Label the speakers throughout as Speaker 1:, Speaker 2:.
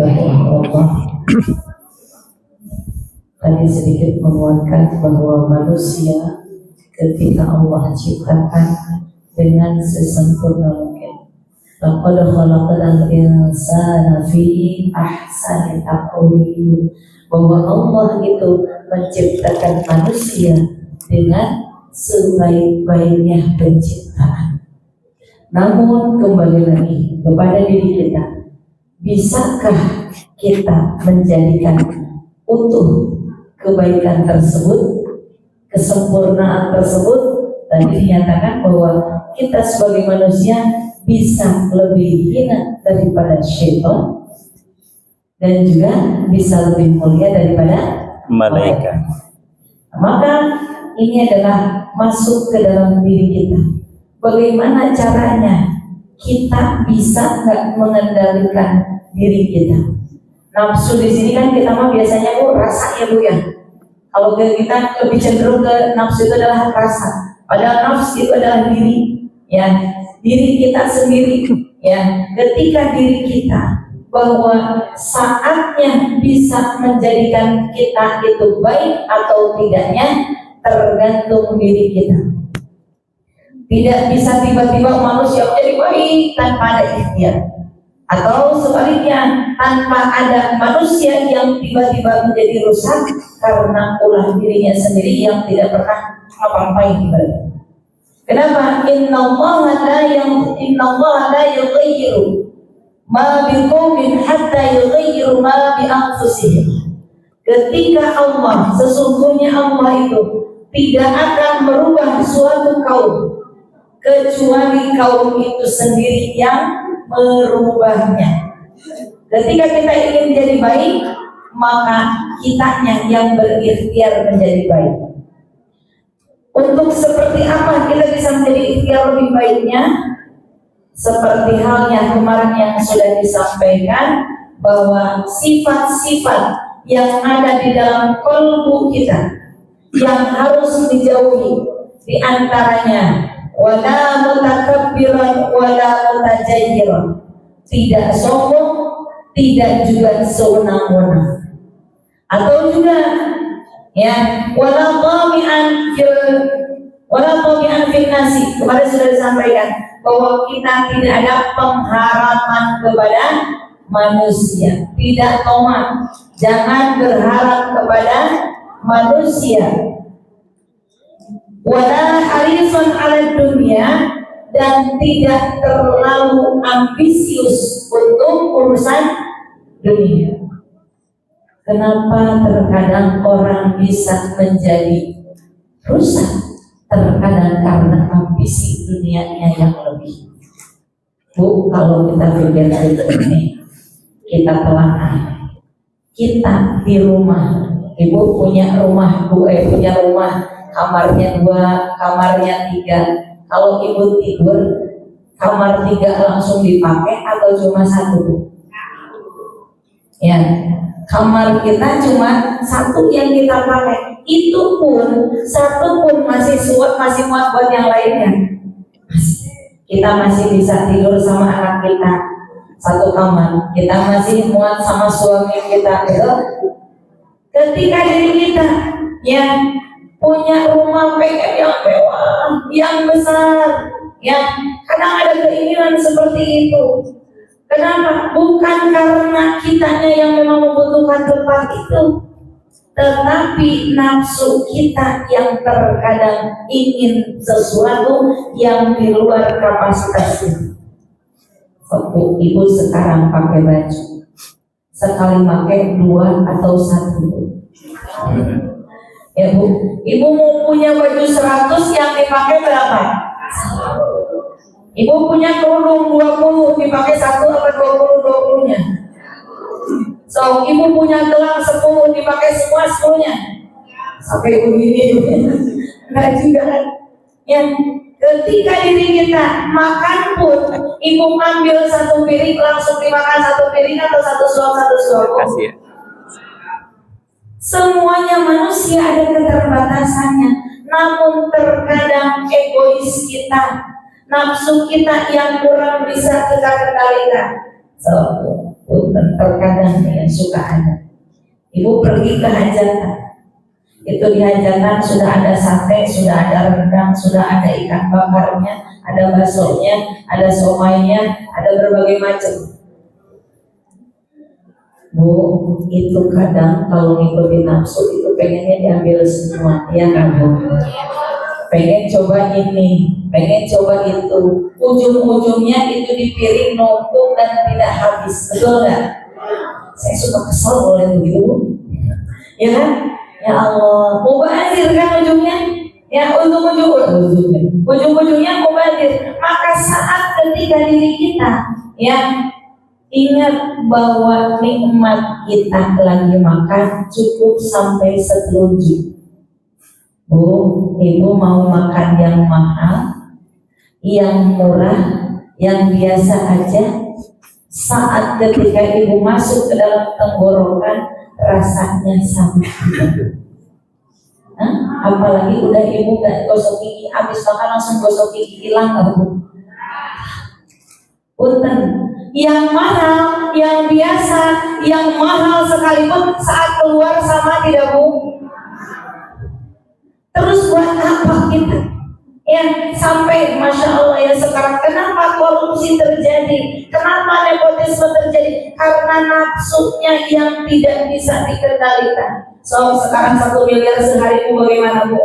Speaker 1: Allah tadi sedikit menguatkan bahwa manusia ketika Allah ciptakan dengan sesempurna mungkin. Laqad khalaqnal insana fi ahsani taqwim, bahwa Allah itu menciptakan manusia dengan sebaik-baiknya penciptaan. Namun kembali lagi kepada diri kita, bisakah kita menjadikan utuh kebaikan tersebut, kesempurnaan tersebut? Tadi dinyatakan bahwa kita sebagai manusia bisa lebih hina daripada syaitan dan juga bisa lebih mulia daripada malaikat. Maka ini adalah masuk ke dalam diri kita. Bagaimana caranya kita bisa nggak mengendalikan diri kita? Nafsu di sini kan kita mah biasanya rasa ya Bu ya. Kalau kita lebih cenderung ke nafsu itu adalah rasa. Padahal nafsu itu adalah diri, ya, diri kita sendiri, ya. Ketika diri kita bahwa saatnya bisa menjadikan kita itu baik atau tidaknya tergantung diri kita. Tidak bisa tiba-tiba manusia menjadi baik tanpa ada ikhtiar. Atau sebaliknya, tanpa ada manusia yang tiba-tiba menjadi rusak karena ulah dirinya sendiri yang tidak pernah apa-apain ibadah. Kenapa? Innallaha la yughayyiru ma biqaumin hatta yughayyiru ma bi anfusihim. Ketika Allah, sesungguhnya Allah itu tidak akan merubah suatu kaum kecuali kaum itu sendiri yang merubahnya. Ketika kita ingin menjadi baik, maka kitanya yang berikhtiar menjadi baik. Untuk seperti apa kita bisa menjadi ikhtiar lebih baiknya? Seperti halnya kemarin yang sudah disampaikan, bahwa sifat-sifat yang ada di dalam kalbu kita yang harus dijauhi, di antaranya wala mutakabbiran wala mutajayyiran, tidak sombong, tidak juga sewenang-wenang. Atau juga ya wala qami'an fil nasi. Kemarin sudah disampaikan bahwa kita tidak ada pengharapan kepada manusia, tidak tomat, jangan berharap kepada manusia. Wala harisun ala dunia, dan tidak terlalu ambisius untuk urusan dunia. Kenapa terkadang orang bisa menjadi rusak? Terkadang karena ambisi dunianya yang lebih. Bu, kalau kita pikir ini, kita telah kita di rumah, ibu punya rumah, punya rumah, kamarnya 2, kamarnya 3. Kalau ibu tidur, kamar 3 langsung dipakai atau cuma 1? Ya, kamar kita cuma 1 yang kita pakai. Itu pun 1 pun masih muat buat yang lainnya. Kita masih bisa tidur sama anak kita 1 kamar. Kita masih muat sama suami kita. Gitu. Ketika diri kita yang punya rumah pengen yang mewah, yang besar, ya kadang ada keinginan seperti itu. Kenapa? Bukan karena kitanya yang memang membutuhkan tempat itu, tetapi nafsu kita yang terkadang ingin sesuatu yang di luar kapasitasnya. Ibu sekarang pakai baju, sekali pakai 2 atau 1. Ya Bu, ibu mau punya baju 100 yang dipakai berapa? Ibu punya kerudung 20, dipakai 1 atau 20-20-nya? So, ibu punya gelang 10, dipakai semua 10-nya? Sampai begini enggak juga kan? Yang ketika diri kita makan pun, ibu ambil 1 piring langsung dimakan 1 piring atau 1 suap.
Speaker 2: Kasih ya.
Speaker 1: Semuanya manusia ada keterbatasannya, namun terkadang egois kita, nafsu kita yang kurang bisa kita kendalikan. So, terkadang yang suka ada. Ibu pergi ke hajatan, itu di hajatan sudah ada sate, sudah ada rendang, sudah ada ikan bakarnya, ada baksonya, ada somainya, ada berbagai macam. Bu, itu kadang kalau ngikutin nafsu itu pengennya diambil semua, ya kan Bu? Pengen coba ini, pengen coba itu, ujung-ujungnya itu di piring numpuk dan tidak habis, betul nggak? Saya suka kesel oleh begitu, ya kan? Ya Allah, mubazir kan ujungnya, ya ujung-ujungnya mubazir. Maka saat ketika diri kita, ya ingat bahwa nikmat kita lagi makan cukup sampai setelunjuk. Bu, ibu mau makan yang mahal, yang murah, yang biasa aja. Saat ketika ibu masuk ke dalam tenggorokan, rasanya sama. Apalagi udah ibu gak gosok gigi, habis makan langsung gosok gigi, hilang gak Bu? Punten, yang mahal, yang biasa, yang mahal sekalipun saat keluar sama tidak Bu? Terus buat apa kita? Ya sampai Masya Allah ya sekarang kenapa korupsi terjadi? Kenapa nepotisme terjadi? Karena nafsunya yang tidak bisa dikendalikan. So sekarang 1 miliar sehari Bu bagaimana Bu?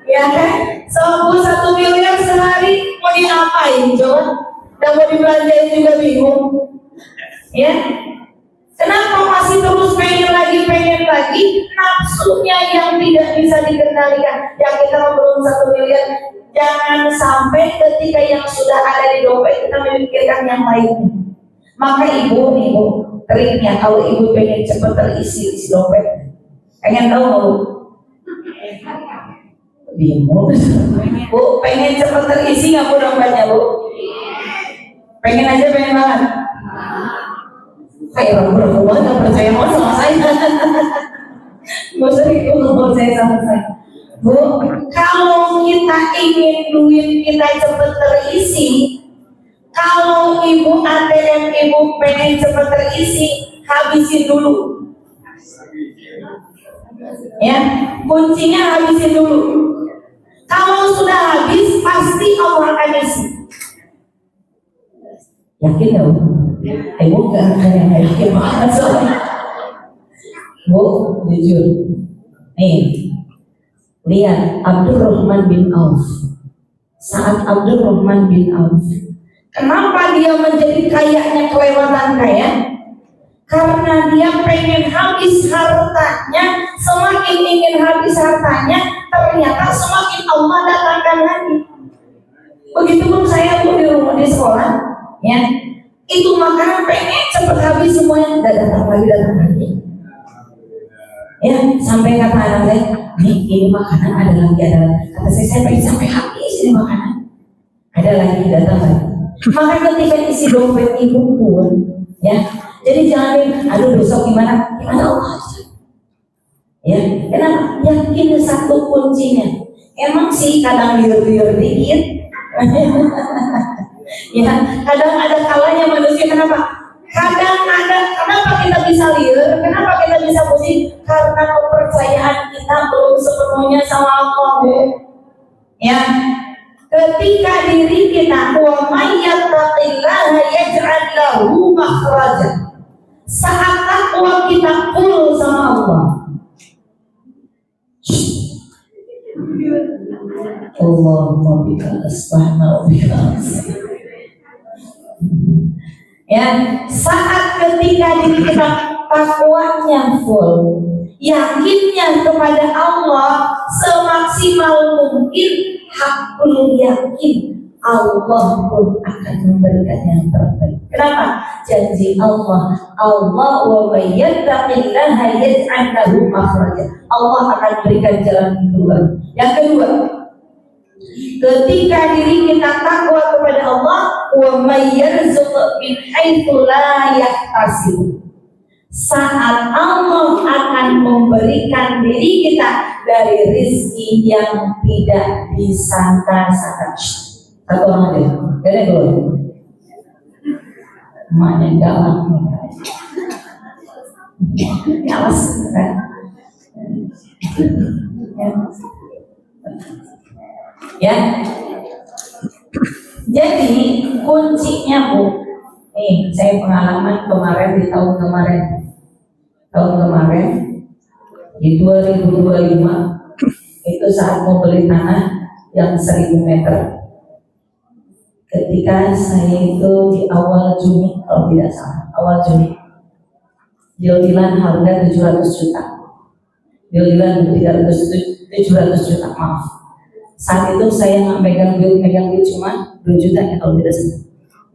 Speaker 1: Ya kan? So Bu 1 miliar sehari mau diapain coba? Dan mau dibelanjain juga bingung. Ya? Kenapa masih terus pengen lagi? Nafsunya yang tidak bisa dikendalikan. Yang kita belum 1 miliar, jangan sampai ketika yang sudah ada di dompet kita memikirkan yang lainnya. Maka ibu triknya kalau ibu pengen cepat terisi dompet, pengen tahu mau? Bingung. Bu, pengen cepat terisi nggak Bu dompetnya Bu? Pengen aja, pengen banget. Kayak orang berhubungan gak percaya mau sama saya. Gak usah itu ngomong saya sama saya. Bu, kalau kita ingin duit kita cepat terisi, kalau ibu ATM ibu pengen cepat terisi, habisin dulu. Ya, kuncinya habisin dulu. Kalau sudah habis, pasti Allah akan isi. Yakin ya Bu? Ibu gak akan yakin banget soalnya. Bu, jujur. Nih, lihat Abdurrahman bin Auf. Saat Abdurrahman bin Auf, kenapa dia menjadi kayanya kelewatan kaya? Karena dia pengen habis hartanya. Semakin ingin habis hartanya, ternyata semakin Allah datangkan lagi. Begitupun saya Bu di rumah di sekolah, ya. Itu makanan pengen cepat habis semuanya, datang lagi. Ya, sampai kata anak saya, ini makanan ada lagi. Kata saya pengen sampai habis ini makanan. Ada lagi, datang lagi. Maka ketika isi dompet ibu pun, ya, jadi jangan aduh besok gimana Allah aja. Ya, kenapa? Yakin satu kuncinya. Emang sih kadang liur-liur dikit. Ya, kadang ada kalanya manusia kenapa? Kenapa kita bisa liur? Kenapa kita bisa pusing? Karena kepercayaan kita belum sepenuhnya sama Allah. Ya, ketika diri kita wa may yattaqillaha yaj'al lahu makhraja. Saat takwa kita full sama Allah. Allahumma bika asbahna wa bika amsayna. Ya, saat ketika diri kita takwanya full, yakinnya kepada Allah semaksimal mungkin, hakul yakin Allah pun akan memberikan yang terbaik. Kenapa? Janji Allah wa may yattaqillaha yaj'al lahu makhraja. Allah akan berikan jalan keluar. Yang kedua, ketika diri kita takwa kepada Allah, wa may yarzuq min haitsu la yahtasib. Saat Allah akan memberikan diri kita dari rezeki yang tidak disangka-sangka. Satu orang aja. Beda dulu. Emaknya galak. Alas kan? Ya. Jadi kuncinya Bu, nih saya pengalaman kemarin di tahun kemarin di 2025 itu saat mau beli tanah yang 1000 meter. Ketika saya itu di awal Juni, kalau tidak salah, awal Juni, dia bilang harga 700 juta. Dia bilang 700 juta, maaf. Saat itu saya nggak megang duit cuma 2 juta ya kalau tidak salah.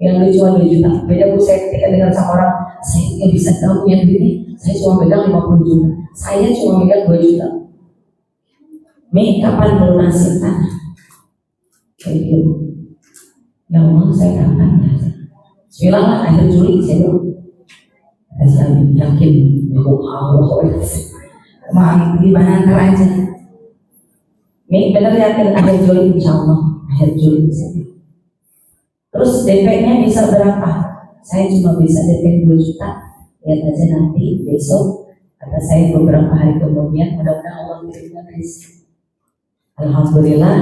Speaker 1: Yang duit cuma 2 juta. Beda Bu, saya ketika dengar sama orang, saya nggak bisa tahu punya duit ini, saya cuma megang 50 juta. Saya cuma megang 2 juta. Mei, kapan melunasin tanah? Kayak gitu. Ya Allah, saya kapan ya? Bismillah lah, akhir Juli saya bilang. Saya yakin, ya Allah, maaf di mana ntar aja. Mei benar yakin akhir Juli, insya Allah akhir Juli saya. Terus DP-nya bisa berapa? Saya cuma bisa DP 2 juta. Lihat aja nanti besok. Kata saya beberapa hari kemudian, mudah-mudahan Allah kirimkan rezeki. Alhamdulillah,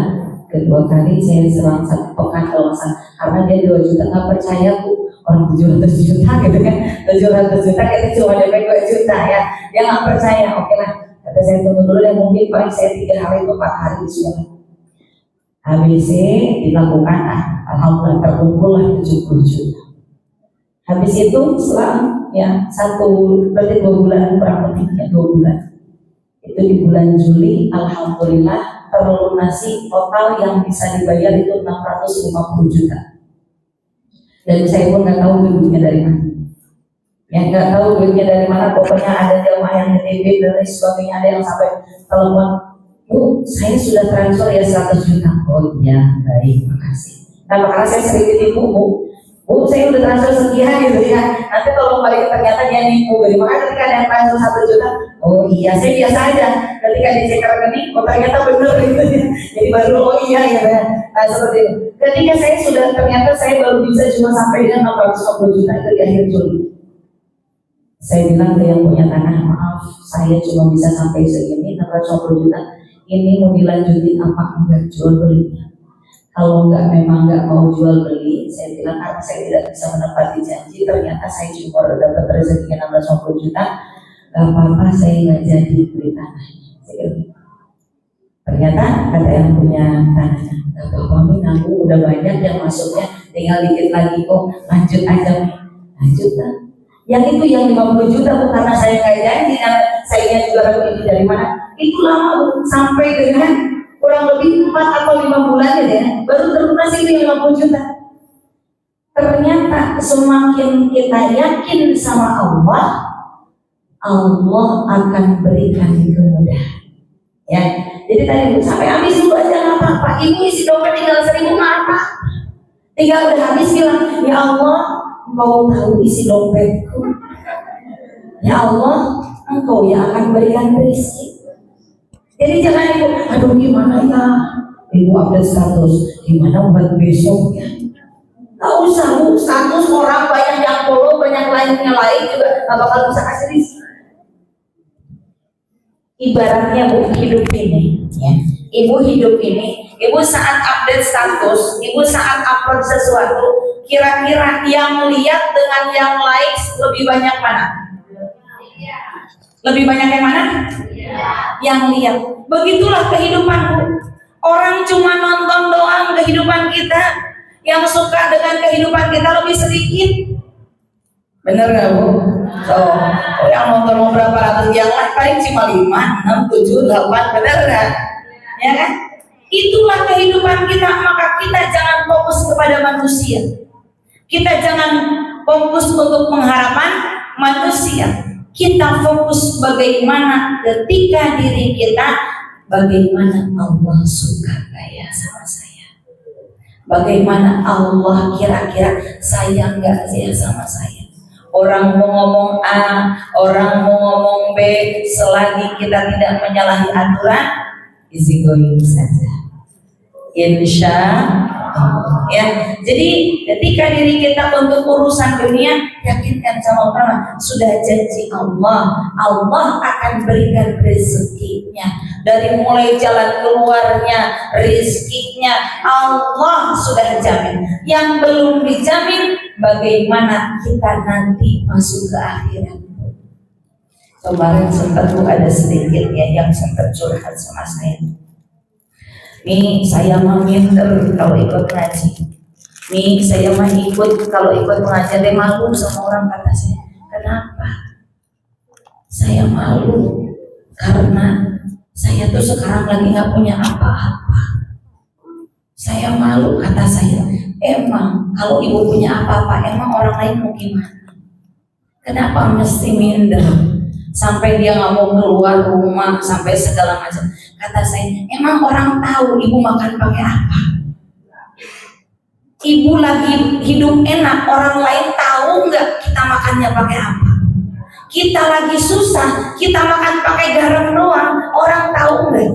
Speaker 1: kedua kali saya selang 1 pekan kalau karena dia 2 juta nggak percaya Bu, orang 700 juta gitu kan, 700 juta kita cuma DP 2 juta ya, dia nggak percaya. Oke lah, kata saya tunggu dulu dan mungkin paling saya 3 hari atau 4 hari sudah. ABC dilakukan, alhamdulillah terkumpul lah 70 juta. Habis itu setelah ya berarti 2 bulan kurang lebihnya 2 bulan. Itu di bulan Juli, alhamdulillah terlunasi total yang bisa dibayar itu 650 juta. Dan saya pun nggak tahu duitnya dari mana. Yang nggak tahu duitnya dari mana, pokoknya ada jamaah yang nitip dan lain sebagainya, ada yang sampai telepon, Bu, saya sudah transfer ya 100 juta. Oh iya, baik, makasih. Nah, makanya saya sering ditipu Bu, saya udah transfer sekian gitu ya. Nanti kalau balik ternyata dia nipu. Jadi makanya ketika ada yang transfer 1 juta, oh iya, saya biasa aja. Ketika dicek rekening, oh ternyata benar gitu ya. Jadi baru oh iya gitu ya. Nah seperti itu. Ketika ternyata saya baru bisa cuma sampai dengan 650 juta itu di akhir Juli. Saya bilang ke yang punya tanah, maaf, saya cuma bisa sampai segini 650 juta. Ini mau dilanjutin apa enggak jual belinya? Kalau memang nggak mau jual beli, saya bilang karena saya tidak bisa menepati janji, ternyata saya cuma dapat rezekinya 650 juta, nggak apa-apa, saya nggak jadi beli tanahnya. Ternyata kata yang punya tanahnya, nggak apa-apa, Mi, aku udah banyak yang masuknya, tinggal dikit lagi kok, lanjut aja, Mi. Lanjut kan? Yang itu yang 50 juta bukan karena saya nggak janji, saya juga ragu ini dari mana? Itu lama sampai dengan kurang lebih 4 atau 5 bulan ya, baru terlunasi itu 50 juta. Ternyata semakin kita yakin sama Allah, Allah akan berikan kemudahan. Ya, jadi tadi sampai habis dulu aja nggak apa-apa. Ibu isi dompet tinggal 1000 nggak apa. Tinggal udah habis bilang, ya Allah, Engkau tahu isi dompetku. Ya Allah, Engkau yang akan berikan rezeki. Jadi jangan ibu, aduh gimana ya, ibu update status, gimana buat besok ya? Gak usah Bu, status orang banyak yang follow, banyak lainnya juga gak bakal bisa kasih rezeki. Ibaratnya Bu hidup ini, ya. Ibu hidup ini, ibu saat update status, ibu saat upload sesuatu, kira-kira yang lihat dengan yang likes lebih banyak mana? Lebih banyak yang mana? Yang lihat. Begitulah kehidupanku. Orang cuma nonton doang kehidupan kita. Yang suka dengan kehidupan kita lebih sedikit. Bener gak Bu? Yang nonton berapa ratus, yang lain paling cuma 5, 6, 7, 8. Bener gak? Ya kan? Itulah kehidupan kita. Maka kita jangan fokus kepada manusia. Kita jangan fokus untuk mengharapkan manusia. Kita fokus bagaimana ketika diri kita, bagaimana Allah suka gaya sama saya, bagaimana Allah kira-kira sayang gak ya sama saya. Orang mau ngomong A, orang mau ngomong B, selagi kita tidak menyalahi aturan, easy going saja. Insya Allah. Ya, jadi ketika diri kita untuk urusan dunia, yakinkan sama Allah, sudah janji Allah akan berikan rezekinya. Dari mulai jalan keluarnya, rezekinya Allah sudah jamin. Yang belum dijamin, bagaimana kita nanti masuk ke akhirat. Kemarin sempat ada sedikit ya yang sempat curhat sama saya. Nih saya mah minder kalau ikut ngaji. Nih saya mah ikut kalau ikut pengajian deh malu sama orang, kata saya. Kenapa? Saya malu karena saya tuh sekarang lagi nggak punya apa-apa. Saya malu, kata saya. Emang kalau ibu punya apa-apa, emang orang lain mau gimana? Kenapa mesti minder? Sampai dia nggak mau keluar rumah, sampai segala macam. Kata saya, emang orang tahu ibu makan pakai apa? Ibu lagi hidup enak, orang lain tahu nggak kita makannya pakai apa? Kita lagi susah, kita makan pakai garam doang, orang tahu nggak?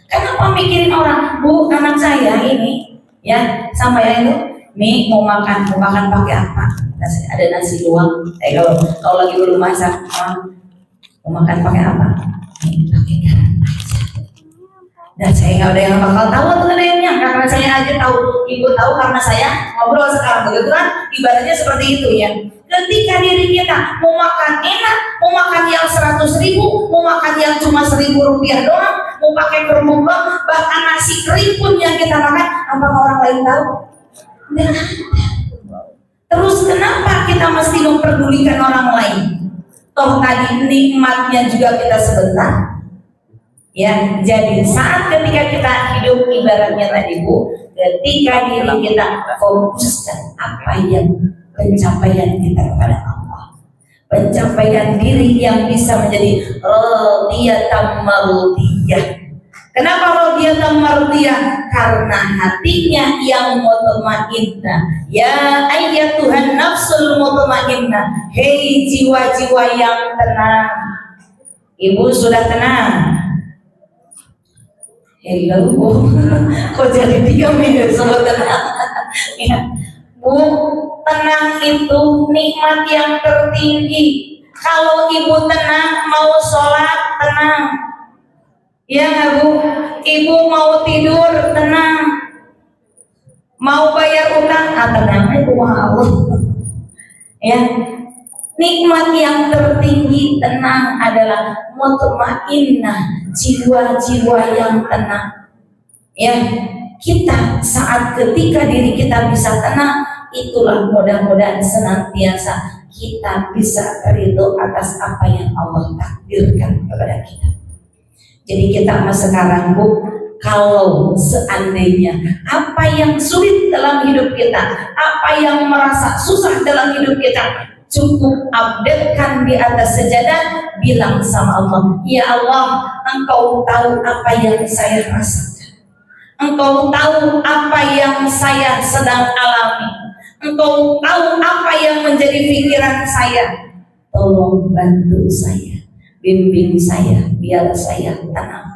Speaker 1: Kenapa mikirin orang? Bu, anak saya ini, ya, sama ya itu, nih mau makan pakai apa? Ada nasi doang. Kalau lagi belum masak, mau makan pakai apa? Nih pakai garam aja. Dan saya nggak ada yang bakal tahu tuh lainnya, karena saya aja tahu, ibu tahu karena saya ngobrol sekarang. Begitu kan? Ibaratnya seperti itu ya. Ketika diri kita mau makan enak, mau makan yang 100.000, mau makan yang cuma 1.000 rupiah doang, mau pakai kerupuk doang, bahkan nasi kering pun yang kita makan, apakah orang lain tahu? Nggak ada. Terus kenapa kita mesti memperdulikan orang lain? Toh tadi nikmatnya juga kita sebentar. Ya, jadi saat ketika kita hidup ibaratnya tadi Bu, ketika diri kita fokuskan apa yang pencapaian kita kepada Allah, pencapaian diri yang bisa menjadi radiyatan mardiyah. Kenapa radiyatan mardiyah? Karena hatinya yang mutmainnah. Ya ayyatuhan nafsul mutmainnah, hei jiwa-jiwa yang tenang. Ibu sudah tenang? Hello Bu, kok jadi diam ya sobat tenang? Ya. Bu, tenang itu nikmat yang tertinggi. Kalau ibu tenang, mau sholat tenang. Ya nggak Bu? Ibu mau tidur tenang, mau bayar utang tenang, itu Allah. Ya, nikmat yang tertinggi tenang adalah mutmainnah, jiwa-jiwa yang tenang. Ya, kita saat ketika diri kita bisa tenang, itulah mudah-mudahan senantiasa kita bisa ridho atas apa yang Allah takdirkan kepada kita. Jadi kita sekarang Bu, kalau seandainya apa yang sulit dalam hidup kita, apa yang merasa susah dalam hidup kita, cukup updatekan di atas sejadah, bilang sama Allah, ya Allah, Engkau tahu apa yang saya rasakan, Engkau tahu apa yang saya sedang alami, Engkau tahu apa yang menjadi pikiran saya, tolong bantu saya, bimbing saya, biar saya tenang.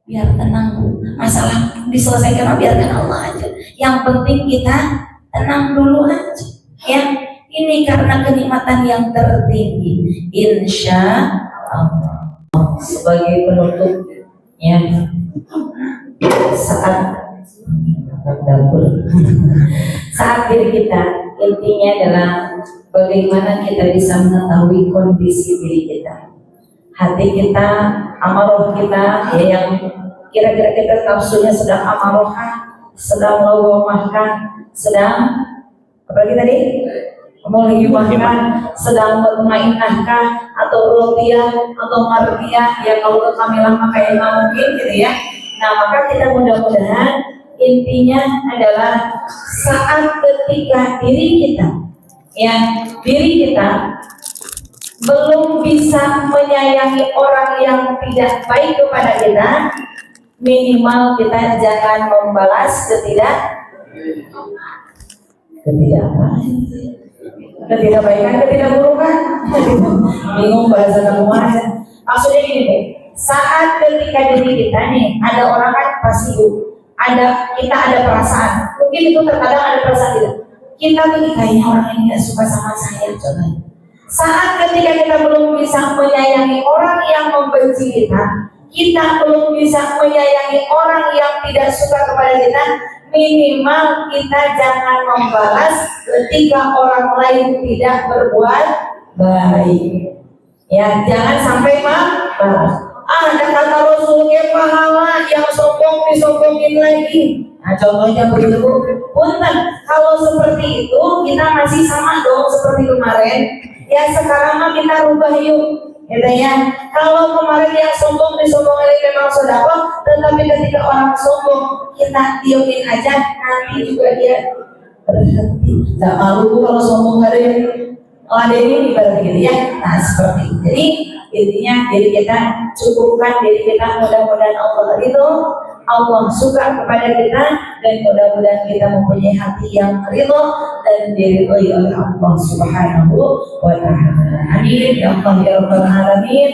Speaker 1: Biar tenang Bu, masalah diselesaikan, biarkan Allah aja. Yang penting kita tenang dulu aja. Ya, ini karena kenikmatan yang tertinggi. Insya Allah. Sebagai penutup, ya, saat diri kita, intinya adalah bagaimana kita bisa mengetahui kondisi diri kita. Hati kita, amaroh kita, ya, yang kira-kira kita nafsunya sedang amarohah, sedang lawamahkah, sedang apa lagi tadi? Mulhimahkah, sedang mutmainnahkah, atau rodiyah, atau mardiyah, ya kalau kekamilan maka yang mungkin gitu ya. Nah maka kita mudah-mudahan intinya adalah saat ketika diri kita, ya, diri kita belum bisa menyayangi orang yang tidak baik kepada kita, minimal kita jangan membalas ketidakbaikan, ketidakburukan. Bingung bahasa semuanya. Maksudnya gini deh, saat ketika diri kita nih ada orang kan pasti kita ada perasaan. Mungkin itu terkadang ada perasaan kita tuh kayaknya orang ini gak suka sama saya. Coba saat ketika kita belum bisa menyayangi orang yang membenci kita belum bisa menyayangi orang yang tidak suka kepada kita, minimal kita jangan membalas ketika orang lain tidak berbuat baik. Ya, jangan sampai membalas. Ada kata Rasulullah, pahala yang sombong disombongin lagi. Nah, contohnya begitu, punten. Kalau seperti itu kita masih sama dong seperti kemarin. Ya sekarang mah kita rubah yuk. Gitu ya. Kalau kemarin yang sombong disombongin memang sedekah, tetapi ketika orang sombong kita diemin aja, nanti juga dia berhenti. Tidak malu kalau sombong ada yang ini berarti gitu ya. Nah seperti itu. Jadi intinya diri kita cukupkan diri kita, mudah-mudahan Allah ridho, Allah suka kepada kita, dan mudah-mudahan kita mempunyai hati yang ridho dan diridhoi oleh Allah Subhanahu wa Ta'ala. Amin ya Allah ya Rabbal Alamin.